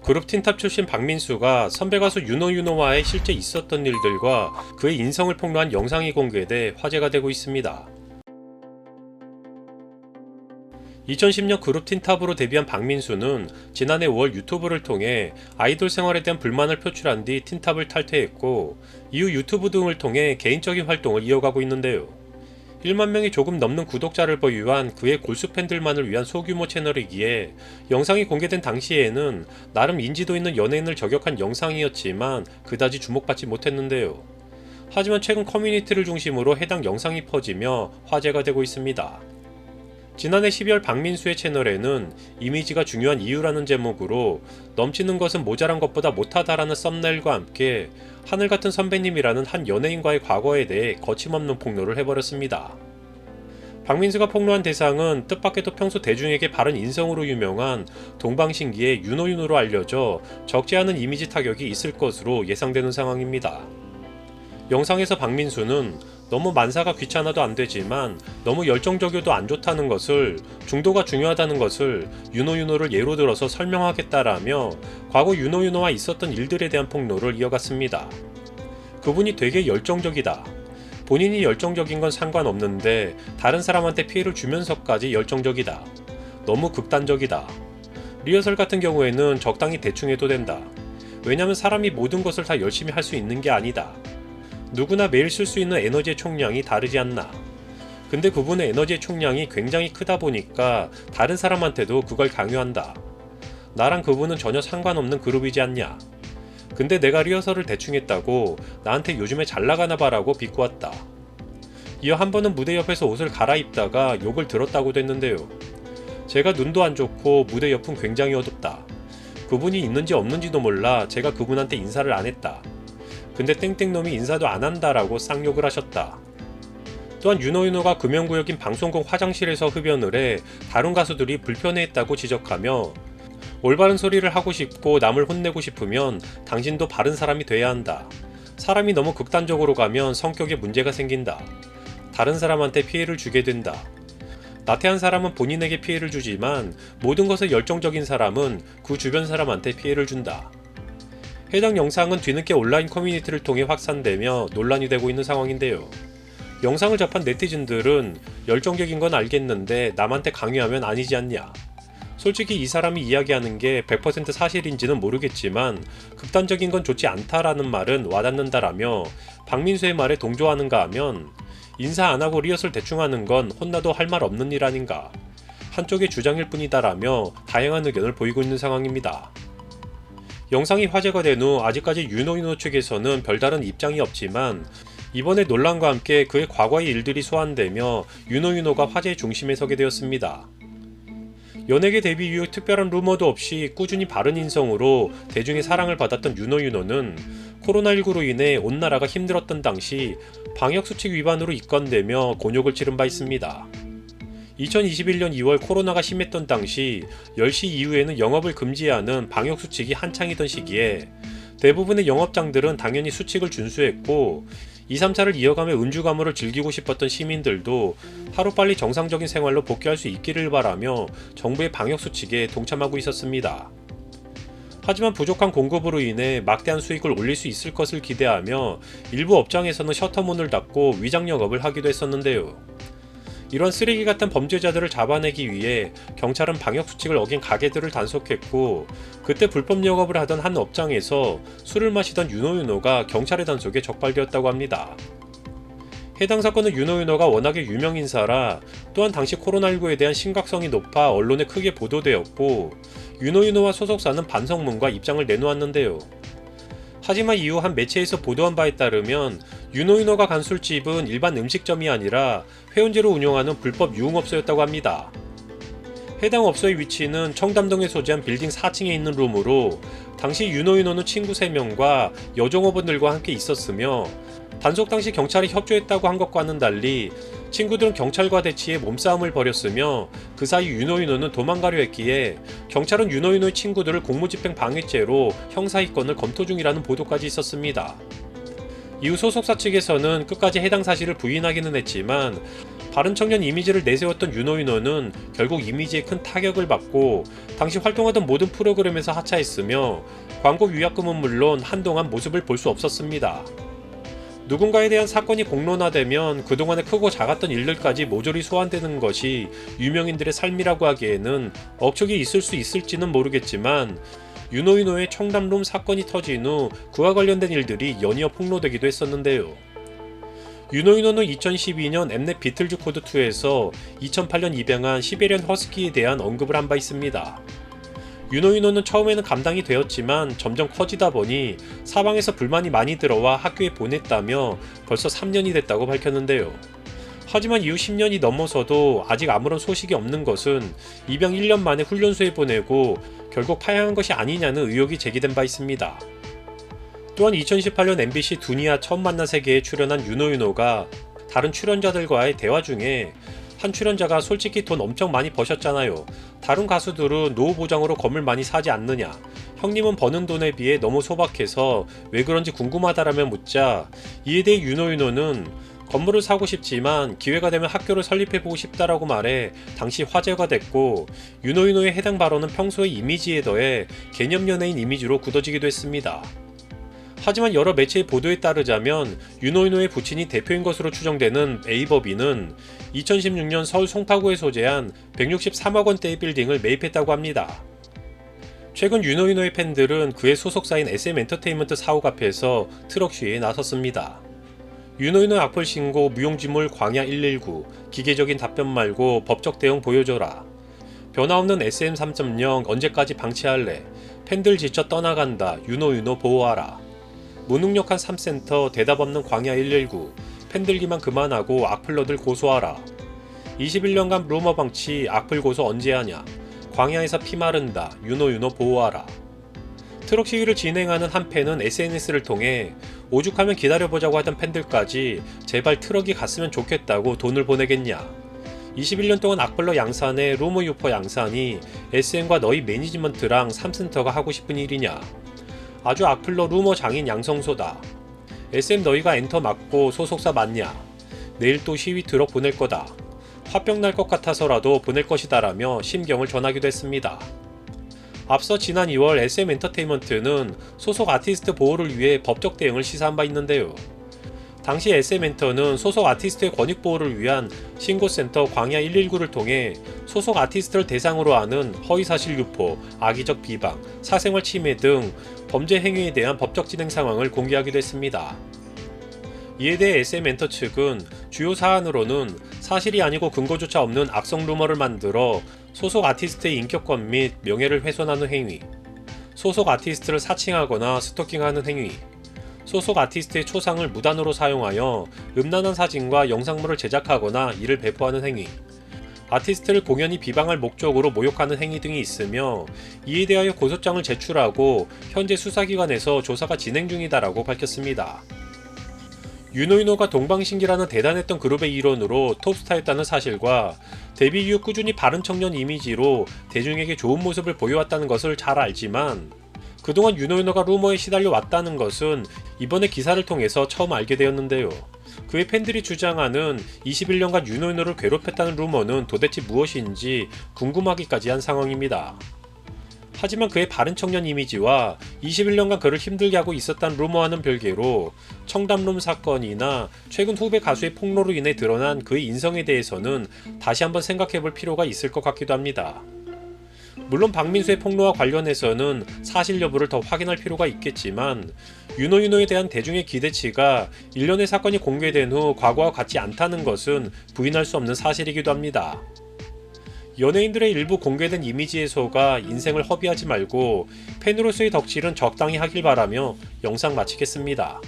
그룹 틴탑 출신 박민수가 선배 가수 윤호윤호와의 실제 있었던 일들과 그의 인성을 폭로한 영상이 공개돼 화제가 되고 있습니다. 2010년 그룹 틴탑으로 데뷔한 박민수는 지난해 5월 유튜브를 통해 아이돌 생활에 대한 불만을 표출한 뒤 틴탑을 탈퇴했고, 이후 유튜브 등을 통해 개인적인 활동을 이어가고 있는데요. 1만 명이 조금 넘는 구독자를 보유한 그의 골수 팬들만을 위한 소규모 채널이기에 영상이 공개된 당시에는 나름 인지도 있는 연예인을 저격한 영상이었지만 그다지 주목받지 못했는데요. 하지만 최근 커뮤니티를 중심으로 해당 영상이 퍼지며 화제가 되고 있습니다. 지난해 12월 박민수의 채널에는 이미지가 중요한 이유라는 제목으로 넘치는 것은 모자란 것보다 못하다라는 썸네일과 함께 하늘같은 선배님이라는 한 연예인과의 과거에 대해 거침없는 폭로를 해버렸습니다. 박민수가 폭로한 대상은 뜻밖에도 평소 대중에게 바른 인성으로 유명한 동방신기의 윤호윤호로 알려져 적지 않은 이미지 타격이 있을 것으로 예상되는 상황입니다. 영상에서 박민수는 너무 만사가 귀찮아도 안 되지만 너무 열정적이어도 안 좋다는 것을, 중도가 중요하다는 것을 윤호윤호를 예로 들어서 설명하겠다라며 과거 윤호윤호와 있었던 일들에 대한 폭로를 이어갔습니다. 그분이 되게 열정적이다. 본인이 열정적인 건 상관없는데 다른 사람한테 피해를 주면서까지 열정적이다. 너무 극단적이다. 리허설 같은 경우에는 적당히 대충 해도 된다. 왜냐면 사람이 모든 것을 다 열심히 할 수 있는 게 아니다. 누구나 매일 쓸 수 있는 에너지의 총량이 다르지 않나. 근데 그분의 에너지의 총량이 굉장히 크다 보니까 다른 사람한테도 그걸 강요한다. 나랑 그분은 전혀 상관없는 그룹이지 않냐. 근데 내가 리허설을 대충 했다고 나한테 요즘에 잘 나가나 봐라고 비꼬았다. 이어 한 번은 무대 옆에서 옷을 갈아입다가 욕을 들었다고도 했는데요. 제가 눈도 안 좋고 무대 옆은 굉장히 어둡다. 그분이 있는지 없는지도 몰라 제가 그분한테 인사를 안 했다. 근데 땡땡놈이 인사도 안 한다라고 쌍욕을 하셨다. 또한 윤호윤호가 금연구역인 방송국 화장실에서 흡연을 해 다른 가수들이 불편해했다고 지적하며 올바른 소리를 하고 싶고 남을 혼내고 싶으면 당신도 바른 사람이 돼야 한다. 사람이 너무 극단적으로 가면 성격에 문제가 생긴다. 다른 사람한테 피해를 주게 된다. 나태한 사람은 본인에게 피해를 주지만 모든 것에 열정적인 사람은 그 주변 사람한테 피해를 준다. 해당 영상은 뒤늦게 온라인 커뮤니티를 통해 확산되며 논란이 되고 있는 상황인데요. 영상을 접한 네티즌들은 열정적인 건 알겠는데 남한테 강요하면 아니지 않냐. 솔직히 이 사람이 이야기하는 게 100% 사실인지는 모르겠지만 극단적인 건 좋지 않다라는 말은 와닿는다라며 박민수의 말에 동조하는가 하면 인사 안 하고 리허설 대충 하는 건 혼나도 할 말 없는 일 아닌가. 한쪽의 주장일 뿐이다라며 다양한 의견을 보이고 있는 상황입니다. 영상이 화제가 된 후 아직까지 윤호윤호 측에서는 별다른 입장이 없지만 이번에 논란과 함께 그의 과거의 일들이 소환되며 윤호윤호가 화제의 중심에 서게 되었습니다. 연예계 데뷔 이후 특별한 루머도 없이 꾸준히 바른 인성으로 대중의 사랑을 받았던 윤호윤호는 코로나19로 인해 온 나라가 힘들었던 당시 방역수칙 위반으로 입건되며 곤욕을 치른 바 있습니다. 2021년 2월 코로나가 심했던 당시 10시 이후에는 영업을 금지하는 방역수칙이 한창이던 시기에 대부분의 영업장들은 당연히 수칙을 준수했고 2, 3차를 이어가며 음주가무를 즐기고 싶었던 시민들도 하루빨리 정상적인 생활로 복귀할 수 있기를 바라며 정부의 방역수칙에 동참하고 있었습니다. 하지만 부족한 공급으로 인해 막대한 수익을 올릴 수 있을 것을 기대하며 일부 업장에서는 셔터문을 닫고 위장 영업을 하기도 했었는데요. 이런 쓰레기 같은 범죄자들을 잡아내기 위해 경찰은 방역수칙을 어긴 가게들을 단속했고 그때 불법 영업을 하던 한 업장에서 술을 마시던 윤호윤호가 경찰의 단속에 적발되었다고 합니다. 해당 사건은 윤호윤호가 워낙에 유명인사라 또한 당시 코로나19에 대한 심각성이 높아 언론에 크게 보도되었고 윤호윤호와 소속사는 반성문과 입장을 내놓았는데요. 하지만 이후 한 매체에서 보도한 바에 따르면 윤호윤호가 간 술집은 일반 음식점이 아니라 회원제로 운영하는 불법 유흥업소였다고 합니다. 해당 업소의 위치는 청담동에 소재한 빌딩 4층에 있는 룸으로 당시 윤호윤호는 친구 3명과 여종업원들과 함께 있었으며 단속 당시 경찰이 협조했다고 한 것과는 달리 친구들은 경찰과 대치해 몸싸움을 벌였으며 그 사이 윤호윤호는 도망가려 했기에 경찰은 윤호윤호의 친구들을 공무집행 방해죄로 형사입건을 검토 중이라는 보도까지 있었습니다. 이후 소속사 측에서는 끝까지 해당 사실을 부인하기는 했지만 바른 청년 이미지를 내세웠던 윤호윤호는 결국 이미지에 큰 타격을 받고 당시 활동하던 모든 프로그램에서 하차했으며 광고 위약금은 물론 한동안 모습을 볼 수 없었습니다. 누군가에 대한 사건이 공론화되면 그동안의 크고 작았던 일들까지 모조리 소환되는 것이 유명인들의 삶이라고 하기에는 억측이 있을 수 있을지는 모르겠지만 윤호윤호의 청담룸 사건이 터진 후 그와 관련된 일들이 연이어 폭로되기도 했었는데요. 윤호윤호는 2012년 엠넷 비틀즈 코드 2에서 2008년 입양한 시베리안 허스키에 대한 언급을 한 바 있습니다. 윤호윤호는 처음에는 감당이 되었지만 점점 커지다 보니 사방에서 불만이 많이 들어와 학교에 보냈다며 벌써 3년이 됐다고 밝혔는데요. 하지만 이후 10년이 넘어서도 아직 아무런 소식이 없는 것은 입양 1년 만에 훈련소에 보내고 결국 파양한 것이 아니냐는 의혹이 제기된 바 있습니다. 또한 2018년 MBC 두니아 처음 만난 세계에 출연한 윤호윤호가 다른 출연자들과의 대화 중에 한 출연자가 솔직히 돈 엄청 많이 버셨잖아요. 다른 가수들은 노후 보장으로 건물 많이 사지 않느냐. 형님은 버는 돈에 비해 너무 소박해서 왜 그런지 궁금하다라며 묻자 이에 대해 윤호윤호는 건물을 사고 싶지만 기회가 되면 학교를 설립해보고 싶다라고 말해 당시 화제가 됐고 윤호윤호의 해당 발언은 평소의 이미지에 더해 개념 연예인 이미지로 굳어지기도 했습니다. 하지만 여러 매체의 보도에 따르자면 윤호윤호의 부친이 대표인 것으로 추정되는 에이버비는 2016년 서울 송파구에 소재한 163억 원대의 빌딩을 매입했다고 합니다. 최근 윤호윤호의 팬들은 그의 소속사인 SM엔터테인먼트 사옥 앞에서 트럭 시위에 나섰습니다. 윤호윤호의 악플 신고 무용지물 광야 119 기계적인 답변 말고 법적 대응 보여줘라. 변화없는 SM 3.0 언제까지 방치할래. 팬들 지쳐 떠나간다. 윤호윤호 보호하라. 무능력한 3센터 대답 없는 광야 119 팬들기만 그만하고 악플러들 고소하라. 21년간 루머 방치 악플 고소 언제 하냐. 광야에서 피 마른다. 윤호윤호 보호하라. 트럭 시위를 진행하는 한 팬은 SNS를 통해 오죽하면 기다려보자고 하던 팬들까지 제발 트럭이 갔으면 좋겠다고 돈을 보내겠냐. 21년 동안 악플러 양산의 루머 유퍼 양산이 SN과 너희 매니지먼트랑 3센터가 하고 싶은 일이냐. 아주 악플러 루머 장인 양성소다. SM 너희가 엔터 맞고 소속사 맞냐. 내일 또 시위 트럭 보낼 거다. 화병 날 것 같아서라도 보낼 것이다라며 심경을 전하기도 했습니다. 앞서 지난 2월 SM엔터테인먼트는 소속 아티스트 보호를 위해 법적 대응을 시사한 바 있는데요. 당시 SM엔터는 소속 아티스트의 권익 보호를 위한 신고센터 광야 119를 통해 소속 아티스트를 대상으로 하는 허위사실 유포, 악의적 비방, 사생활 침해 등 범죄 행위에 대한 법적 진행 상황을 공개하기도 했습니다. 이에 대해 SM엔터 측은 주요 사안으로는 사실이 아니고 근거조차 없는 악성 루머를 만들어 소속 아티스트의 인격권 및 명예를 훼손하는 행위, 소속 아티스트를 사칭하거나 스토킹하는 행위, 소속 아티스트의 초상을 무단으로 사용하여 음란한 사진과 영상물을 제작하거나 이를 배포하는 행위, 아티스트를 공연히 비방할 목적으로 모욕하는 행위 등이 있으며 이에 대하여 고소장을 제출하고 현재 수사기관에서 조사가 진행 중이다라고 밝혔습니다. 윤호윤호가 동방신기라는 대단했던 그룹의 일원으로 톱스타였다는 사실과 데뷔 이후 꾸준히 바른 청년 이미지로 대중에게 좋은 모습을 보여왔다는 것을 잘 알지만 그동안 윤호윤호가 루머에 시달려 왔다는 것은 이번에 기사를 통해서 처음 알게 되었는데요. 그의 팬들이 주장하는 21년간 윤호윤호를 괴롭혔다는 루머는 도대체 무엇인지 궁금하기까지 한 상황입니다. 하지만 그의 바른 청년 이미지와 21년간 그를 힘들게 하고 있었다는 루머와는 별개로 청담룸 사건이나 최근 후배 가수의 폭로로 인해 드러난 그의 인성에 대해서는 다시 한번 생각해볼 필요가 있을 것 같기도 합니다. 물론 박민수의 폭로와 관련해서는 사실 여부를 더 확인할 필요가 있겠지만 윤호윤호에 대한 대중의 기대치가 일련의 사건이 공개된 후 과거와 같지 않다는 것은 부인할 수 없는 사실이기도 합니다. 연예인들의 일부 공개된 이미지에 속아 인생을 허비하지 말고 팬으로서의 덕질은 적당히 하길 바라며 영상 마치겠습니다.